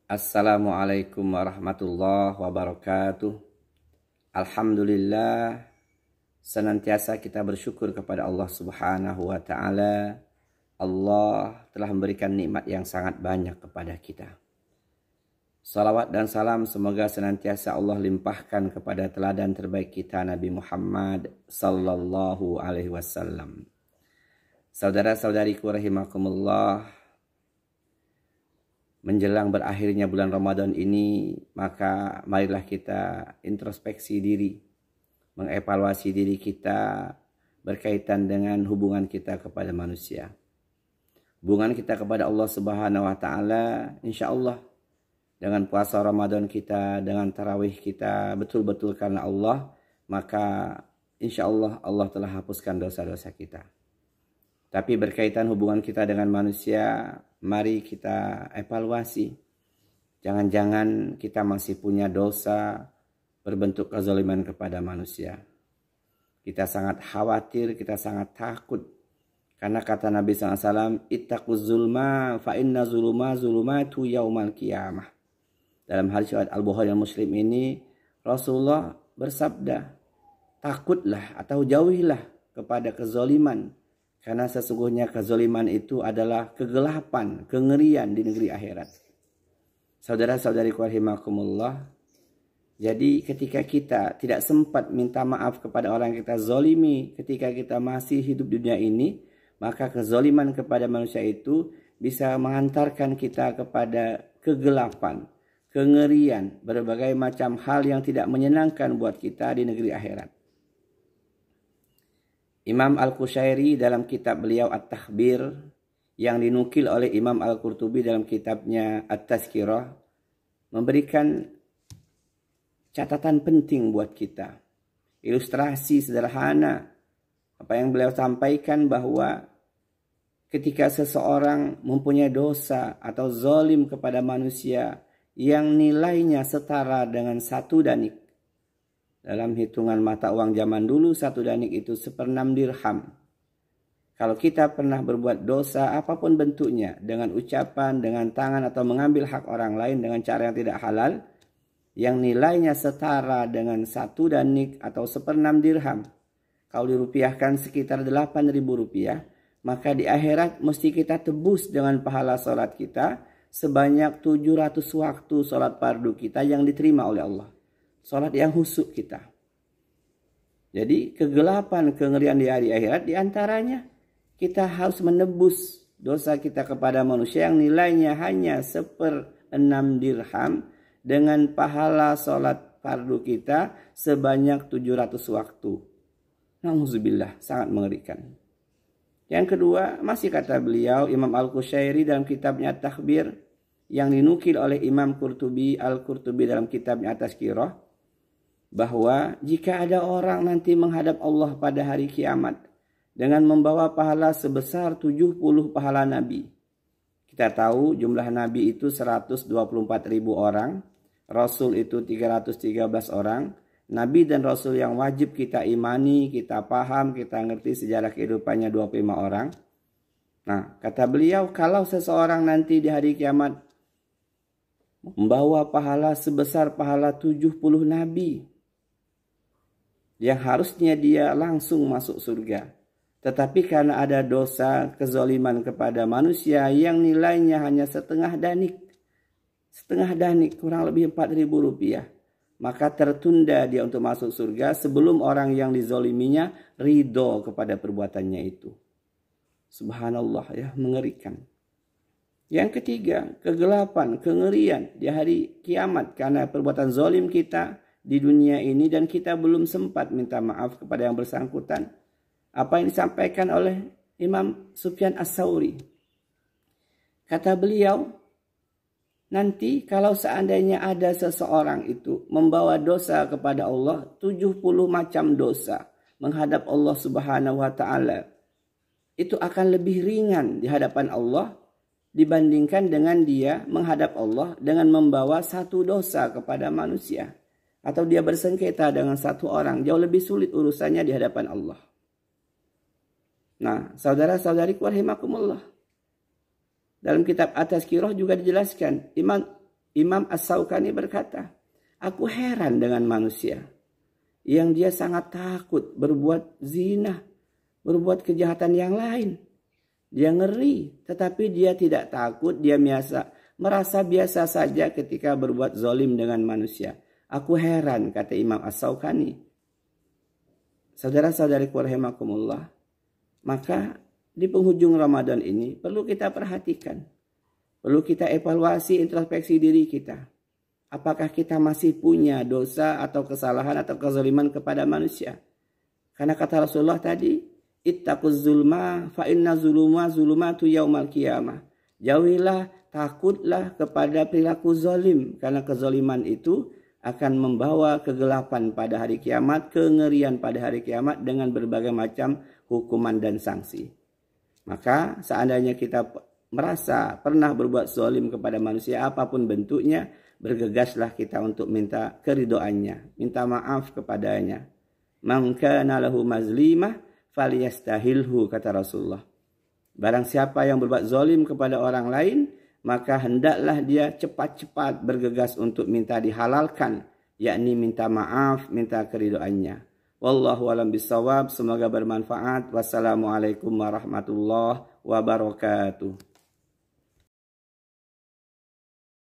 Assalamualaikum warahmatullahi wabarakatuh. Alhamdulillah, senantiasa kita bersyukur kepada Allah Subhanahu wa Ta'ala. Allah telah memberikan nikmat yang sangat banyak kepada kita. Salawat dan salam semoga senantiasa Allah limpahkan kepada teladan terbaik kita, Nabi Muhammad sallallahu alaihi wasallam. Saudara-saudariku rahimakumullah, menjelang berakhirnya bulan Ramadan ini, maka marilah kita introspeksi diri, mengevaluasi diri kita berkaitan dengan hubungan kita kepada manusia. Hubungan kita kepada Allah Subhanahu wa Ta'ala, insya Allah dengan puasa Ramadan kita, dengan tarawih kita betul-betul karena Allah, maka insya Allah Allah telah hapuskan dosa-dosa kita. Tapi berkaitan hubungan kita dengan manusia, mari kita evaluasi. Jangan-jangan kita masih punya dosa berbentuk kezaliman kepada manusia. Kita sangat khawatir, kita sangat takut. Karena kata Nabi SAW, ittaquz zulma fa inna zulumatu yaumal qiyamah. Dalam hadis riwayat Al-Bukhari dan Muslim ini, Rasulullah bersabda, takutlah atau jauhilah kepada kezaliman. Karena sesungguhnya kezaliman itu adalah kegelapan, kengerian di negeri akhirat. Saudara-saudariku rahimakumullah. Jadi ketika kita tidak sempat minta maaf kepada orang yang kita zalimi ketika kita masih hidup di dunia ini, maka kezaliman kepada manusia itu bisa mengantarkan kita kepada kegelapan, kengerian, berbagai macam hal yang tidak menyenangkan buat kita di negeri akhirat. Imam Al-Qushairi dalam kitab beliau At-Takhbir yang dinukil oleh Imam Al-Qurtubi dalam kitabnya At-Tazkirah memberikan catatan penting buat kita. Ilustrasi sederhana apa yang beliau sampaikan bahwa ketika seseorang mempunyai dosa atau zalim kepada manusia yang nilainya setara dengan 1 danik. Dalam hitungan mata uang zaman dulu 1 danik itu 1/6 dirham. Kalau kita pernah berbuat dosa apapun bentuknya, dengan ucapan, dengan tangan atau mengambil hak orang lain dengan cara yang tidak halal, yang nilainya setara dengan 1 danik atau 1/6 dirham, kalau dirupiahkan sekitar 8.000 rupiah, maka di akhirat mesti kita tebus dengan pahala sholat kita sebanyak 700 waktu sholat fardu kita yang diterima oleh Allah. Sholat yang khusyuk kita. Jadi kegelapan, kengerian di hari akhirat diantaranya kita harus menebus dosa kita kepada manusia yang nilainya hanya 1/6 dirham dengan pahala sholat fardu kita sebanyak 700 waktu. Nauzubillah, sangat mengerikan. Yang kedua, masih kata beliau Imam Al-Qushairi dalam kitabnya At-Takhbir yang dinukil oleh Imam Al-Qurtubi dalam kitabnya At-Tazkirah, bahwa jika ada orang nanti menghadap Allah pada hari kiamat dengan membawa pahala sebesar 70 pahala nabi. Kita tahu jumlah nabi itu 124.000 orang, rasul itu 313 orang. Nabi dan rasul yang wajib kita imani, kita paham, kita ngerti sejarah kehidupannya 25 orang. Nah, kata beliau, kalau seseorang nanti di hari kiamat membawa pahala sebesar pahala 70 nabi, yang harusnya dia langsung masuk surga. Tetapi karena ada dosa kezaliman kepada manusia yang nilainya hanya setengah danik, kurang lebih 4.000 rupiah, maka tertunda dia untuk masuk surga sebelum orang yang dizaliminya ridho kepada perbuatannya itu. Subhanallah ya, mengerikan. Yang ketiga, kegelapan, kengerian di hari kiamat karena perbuatan zalim kita di dunia ini dan kita belum sempat minta maaf kepada yang bersangkutan. Apa yang disampaikan oleh Imam Sufyan As-Tsauri. Kata beliau, nanti kalau seandainya ada seseorang itu membawa dosa kepada Allah, 70 macam dosa menghadap Allah Subhanahu wa Ta'ala, itu akan lebih ringan di hadapan Allah dibandingkan dengan dia menghadap Allah dengan membawa 1 dosa kepada manusia. Atau dia bersengketa dengan 1 orang, jauh lebih sulit urusannya di hadapan Allah. Nah, saudara-saudariku rahimakumullah, dalam kitab At-Tazkirah juga dijelaskan, Imam Imam As-Syaukani berkata, aku heran dengan manusia yang dia sangat takut berbuat zina, berbuat kejahatan yang lain. Dia ngeri, tetapi dia tidak takut, dia merasa biasa saja ketika berbuat zalim dengan manusia. Aku heran, kata Imam As-Syaukani. Saudara-saudariku rahimakumullah, maka di penghujung Ramadan ini perlu kita perhatikan. Perlu kita evaluasi introspeksi diri kita. Apakah kita masih punya dosa atau kesalahan atau kezaliman kepada manusia? Karena kata Rasulullah tadi, ittaquz zulma fa inna zuluma zulumatu yaumal qiyamah. Jauhilah, takutlah kepada perilaku zalim, karena kezaliman itu akan membawa kegelapan pada hari kiamat, kengerian pada hari kiamat dengan berbagai macam hukuman dan sanksi. Maka seandainya kita merasa pernah berbuat zalim kepada manusia apapun bentuknya, bergegaslah kita untuk minta keridhoannya, minta maaf kepadanya. Man kana lahu mazlimah falyastahilhu, kata Rasulullah. Barang siapa yang berbuat zalim kepada orang lain, maka hendaklah dia cepat-cepat bergegas untuk minta dihalalkan, yakni minta maaf, minta keridhoannya. Wallahu a'lam bishawab. Semoga bermanfaat. Wassalamualaikum warahmatullahi wabarakatuh.